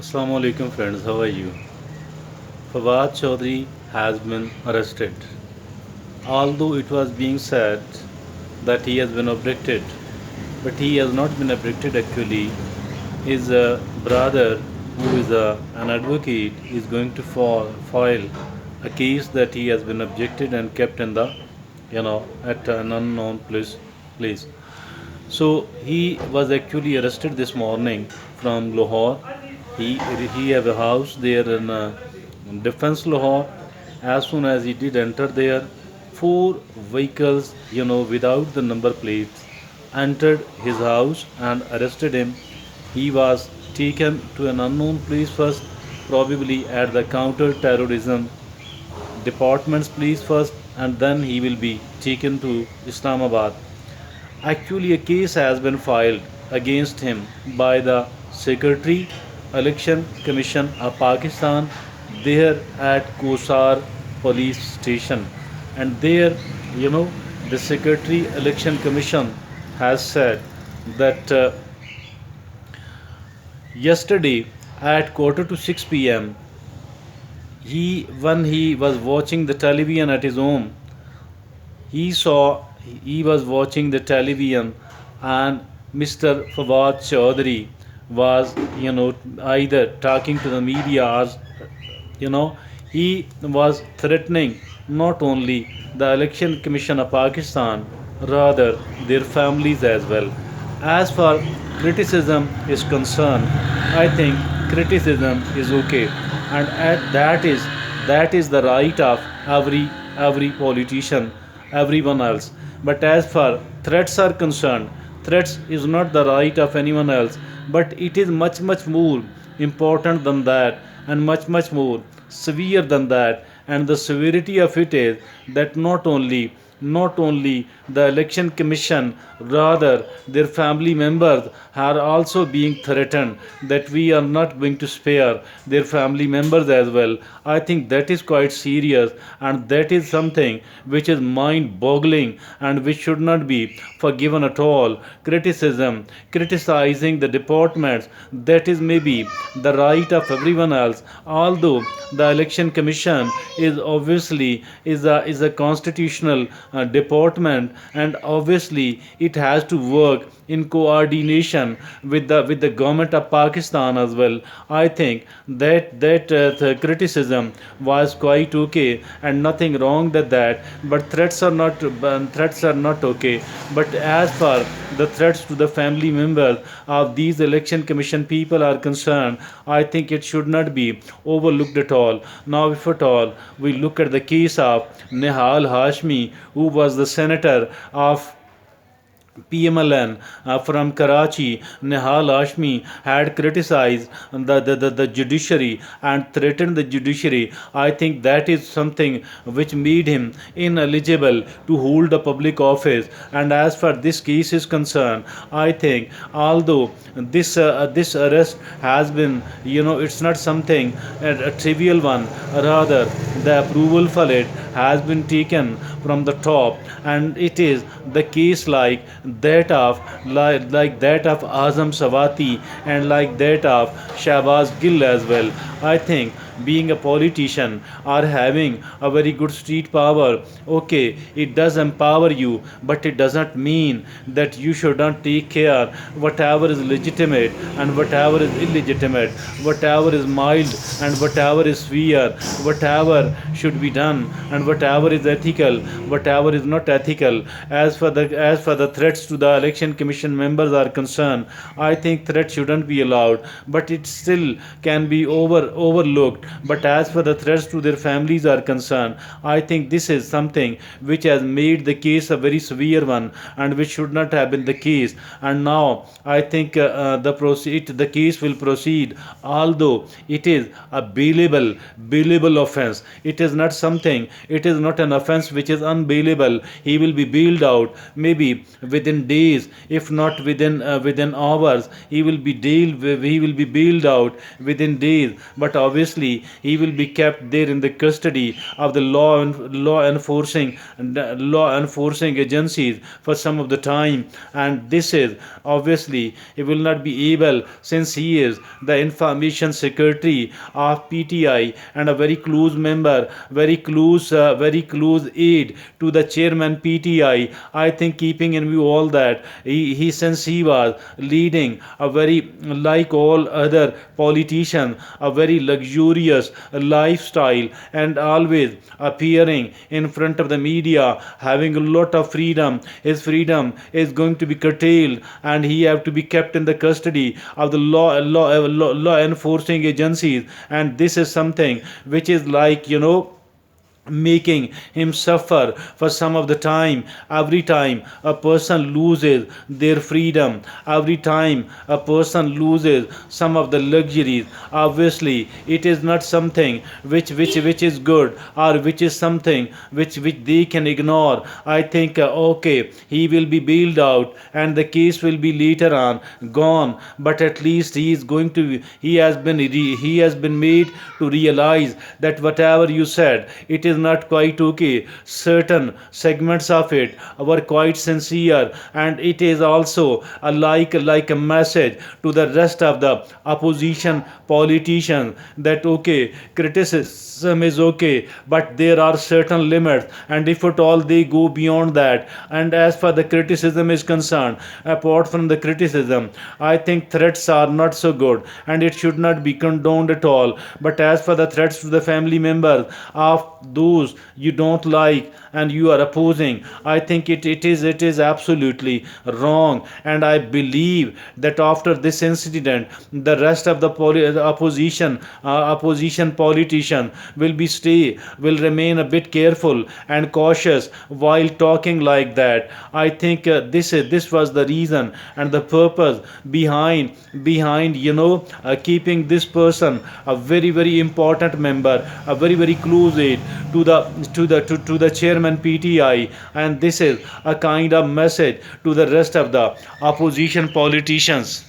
Assalamu alaikum friends, how are you? Fawad Chaudhry has been arrested. Although it was being said that he has been abducted, but he has not been abducted actually. His brother, who is an advocate, is going to file a case that he has been abducted and kept in at an unknown place. So he was actually arrested this morning from Lahore. He he have a house there in Defense Lahore. As soon as he did enter there, four vehicles, without the number plates, entered his house and arrested him. He was taken to an unknown place first, probably at the counter terrorism department's place first, and then he will be taken to Islamabad. Actually, a case has been filed against him by the Secretary Election Commission of Pakistan there at Kosar police station. And there, you know, the Secretary Election Commission has said that yesterday at quarter to 6 p.m., when he was watching the television at his home, he saw he was watching the television, and Mr. Fawad Chaudhry was either talking to the media or you know he was threatening not only the election commission of Pakistan, rather their families as well. As far criticism is concerned, I think criticism is okay, and that is the right of every politician, everyone else. But as far threats are concerned, threats is not the right of anyone else, but it is much more important than that, and much more severe than that. And the severity of it is that not only the election commission, rather their family members are also being threatened that we are not going to spare their family members as well. I think that is quite serious, and that is something which is mind boggling and which should not be forgiven at all. Criticizing the departments, that is maybe the right of everyone else. Although the election commission is a constitutional department, and obviously it has to work in coordination with the government of Pakistan as well. I think that the criticism was quite okay and nothing wrong with that. But threats are not okay. But as far the threats to the family members of these election commission people are concerned, I think it should not be overlooked at all. Now, if at all we look at the case of Nihal Hashmi, who was the senator of PMLN from Karachi. Nihal Hashmi had criticized the judiciary and threatened the judiciary. I think that is something which made him ineligible to hold a public office. And as far this case is concerned, I think although this arrest has been, it's not something a trivial one. Rather, the approval for it has been taken from the top, and it is the case like that of Azam Sawati and like that of Shahbaz Gill as well. I think being a politician or having a very good street power, okay, it does empower you, but it doesn't mean that you should not take care whatever is legitimate and whatever is illegitimate, whatever is mild and whatever is severe, whatever should be done and whatever is ethical, whatever is not ethical. As for the threats to the election commission members are concerned, I think threats shouldn't be allowed, but it still can be overlooked. But as for the threats to their families are concerned, I think this is something which has made the case a very severe one, and which should not have been the case. And now I think the case will proceed, although it is a bailable offense. It is not something. It is not an offense which is unbailable. He will be bailed out maybe within days, if not within hours. He will be bailed out within days. But obviously he will be kept there in the custody of the law enforcing agencies for some of the time. And this is obviously he will not be able, since he is the information secretary of PTI and a very close member, very close aide to the chairman PTI. I think keeping in view all that, he since he was leading a very, like all other politicians, a very luxurious lifestyle and always appearing in front of the media, having a lot of freedom. His freedom is going to be curtailed, and he have to be kept in the custody of the law enforcing agencies. And this is something which is like, making him suffer for some of the time. Every time a person loses their freedom, every time a person loses some of the luxuries, obviously it is not something which is good, or which is something which they can ignore. I think okay, he will be bailed out and the case will be later on gone, but at least he is going to, he has been made to realize that whatever you said, it is not quite okay. Certain segments of it were quite sincere, and it is also like a message to the rest of the opposition politicians that okay, criticism is okay, but there are certain limits, and if at all they go beyond that. And as far the criticism is concerned, apart from the criticism, I think threats are not so good, and it should not be condoned at all. But as for the threats to the family members of those you don't like and you are opposing, I think it is absolutely wrong. And I believe that after this incident, the rest of the opposition politician will remain a bit careful and cautious while talking like that. I think this was the reason and the purpose behind keeping this person a very important member, a very close aide to the chairman PTI. And this is a kind of message to the rest of the opposition politicians.